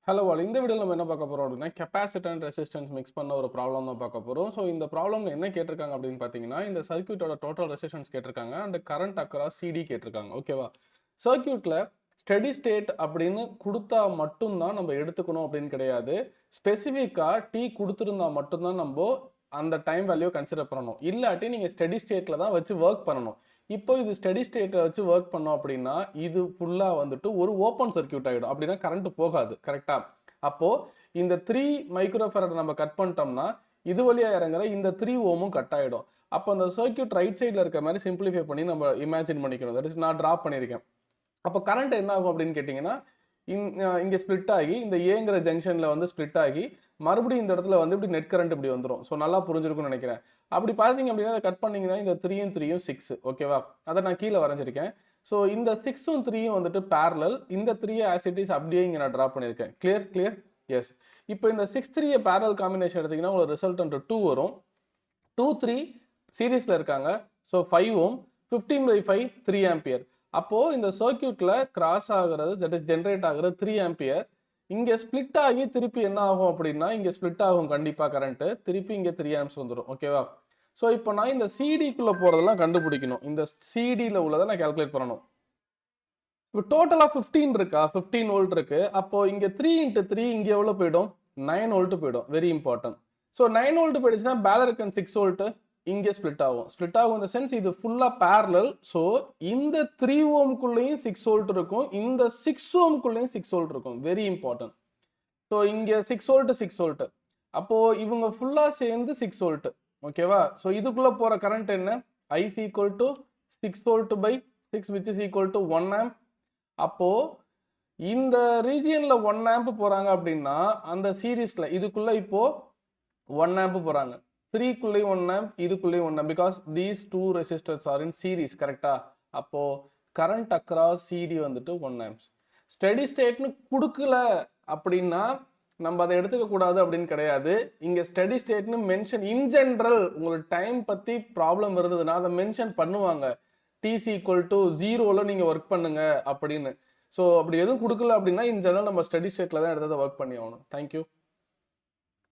Hello all இந்த வீடியோவில் நம்ம என்ன பார்க்க போகிறோம் அப்படின்னா கெப்பாசிட்டர் அண்ட் ரெசிஸ்டன்ஸ் மிக்ஸ் பண்ண ஒரு ப்ராப்ளம் தான் பார்க்க போகிறோம். ஸோ இந்த ப்ராப்ளம் என்ன கேட்டிருக்காங்க அப்படின்னு பார்த்தீங்கன்னா இந்த சர்க்யூட்டோட டோட்டல் ரெசிஸ்டன்ஸ் கேட்டிருக்காங்க அண்ட் கரண்ட் அக்ராஸ் சிடி கேட்டிருக்காங்க. ஓகேவா? சர்க்யூட்டில் ஸ்டெடி ஸ்டேட் அப்படின்னு கொடுத்தா மட்டும்தான் நம்ம எடுத்துக்கணும் அப்படின்னு கிடையாது. ஸ்பெசிஃபிக்காக டி கொடுத்துருந்தா மட்டும்தான் நம்ம அந்த டைம் வேல்யூ கன்சிடர் பண்ணணும். இல்லாட்டி நீங்கள் ஸ்டெடி ஸ்டேட்டில் தான் வச்சு ஒர்க் பண்ணணும். இப்போ இது ஸ்டெடி ஸ்டேட்டில் வச்சு ஒர்க் பண்ணோம் அப்படின்னா இது ஃபுல்லாக வந்துட்டு ஒரு ஓப்பன் சர்க்யூட் ஆகிடும். அப்படின்னா கரண்ட் போகாது. கரெக்டாக? அப்போது இந்த 3 மைக்ரோஃபரட் நம்ம கட் பண்ணிட்டோம்னா இது வழியாக இறங்குற இந்த 3 ஓமும் கட் ஆகிடும். அப்போ அந்த சர்க்யூட் ரைட் சைடில் இருக்க மாதிரி சிம்பிளிஃபை பண்ணி நம்ம இமேஜின் பண்ணிக்கணும். தட் இஸ் நான் ட்ராப் பண்ணியிருக்கேன். அப்போ கரண்ட் என்ன ஆகும் அப்படின்னு கேட்டிங்கன்னா இங்கே ஸ்ப்ளிட் ஆகி இந்த ஏங்கிற ஜங்ஷனில் வந்து ஸ்ப்ளிட் ஆகி மறுபடியும் இந்த இடத்துல வந்து இப்படி நெட் கரண்ட் இப்படி வந்துடும். ஸோ நல்லா புரிஞ்சிருக்கும்னு நினைக்கிறேன். அப்படி பார்த்தீங்க அப்படின்னா அதை கட் பண்ணிங்கன்னா இந்த 3யும் 3யும் 6. ஓகேவா? அதை நான் கீழே வரைஞ்சிருக்கேன். ஸோ இந்த 6ம் 3யும் வந்துட்டு பேரலல். இந்த 3 ஆஸ் இட் இஸ் அப்படியே இங்கே நான் ட்ராப் பண்ணியிருக்கேன். கிளியர்? எஸ். இப்போ இந்த 6-3 பேரல் காம்பினேஷன் எடுத்திங்கன்னா உங்களுக்கு ரிசல்டன்ட் 2 வரும். 2-3 சீரீஸில் இருக்காங்க. ஸோ 5 ஓம் 15/5 3 ஆம்பியர். அப்போது இந்த சர்க்யூட்டில் கிராஸ் ஆகிறது தட் இஸ் ஜென்ரேட் ஆகிறது 3 ஆம்பியர். இங்கே ஸ்பிளிட் ஆகி திருப்பி என்ன ஆகும் அப்படின்னா இங்கே ஸ்பிளிட் ஆகும் கண்டிப்பாக கரண்ட்டு. திருப்பி இங்கே 3 ஆம்ஸ் வந்துடும். ஓகேவா? ஸோ இப்போ நான் இந்த சிடிக்குள்ளே போகிறதெல்லாம் கண்டுபிடிக்கணும். இந்த சிடியில் உள்ளதை நான் கால்குலேட் பண்ணணும். இப்போ டோட்டலாக 15 இருக்கா? 15 வோல்ட் இருக்கு. அப்போ இங்கே 3x3 இங்கே எவ்வளோ போயிடும்? 9 வோல்ட் போயிடும். Very important. ஸோ 9 வோல்ட் போயிடுச்சுன்னா பேலர் 6 வோல்ட் இங்கே ஸ்பிளிட் ஆகும் இந்த சென்ஸ் இது ஃபுல்லாக பேரலல். ஸோ இந்த 3 ஓம்குள்ளேயும் 6 வோல்ட் இருக்கும், இந்த 6 ஓம்குள்ளேயும் 6 வோல்ட் இருக்கும். Very important. ஸோ இங்கே 6 வோல்ட் அப்போ இவங்க ஃபுல்லாக சேர்ந்து 6 வோல்ட். ஓகேவா? ஸோ இதுக்குள்ளே போகிற கரண்ட் என்ன? I is equal to 6 volt by 6 which is equal to 1 amp. அப்போ இந்த ரீஜியன்ல 1 ஆம்ப் போறாங்க அப்படின்னா அந்த சீரீஸ்ல இதுக்குள்ள இப்போ 1 ஆம்ப் போறாங்க. 3குள்ளேயும் 1 ஆம்ப், இதுக்குள்ளேயும் 1 amp. Because these 2 resistors are in series. கரெக்டா? அப்போ கரண்ட் அக்ராஸ் சிடி வந்துட்டு 1 ஆம்ப்ஸ். ஸ்டெடி ஸ்டேட்னு கொடுக்கல அப்படின்னா நம்ம அதை எடுத்துக்க கூடாது அப்படின்னு கிடையாது. இங்க ஸ்டெடி ஸ்டேட்னு மென்ஷன் இன் ஜென்ரல் உங்களுக்கு டைம் பத்தி ப்ராப்ளம் இருந்ததுன்னா அதை மென்ஷன் பண்ணுவாங்க. டிசி ஈக்குவல் டு 0ல நீங்க ஒர்க் பண்ணுங்க அப்படின்னு. ஸோ அப்படி எதுவும் கொடுக்கல அப்படின்னா இன் ஜெனரல் நம்ம ஸ்டெடி ஸ்டேட்ல தான் எடுத்ததை ஒர்க் பண்ணி ஆகணும். தேங்க்யூ.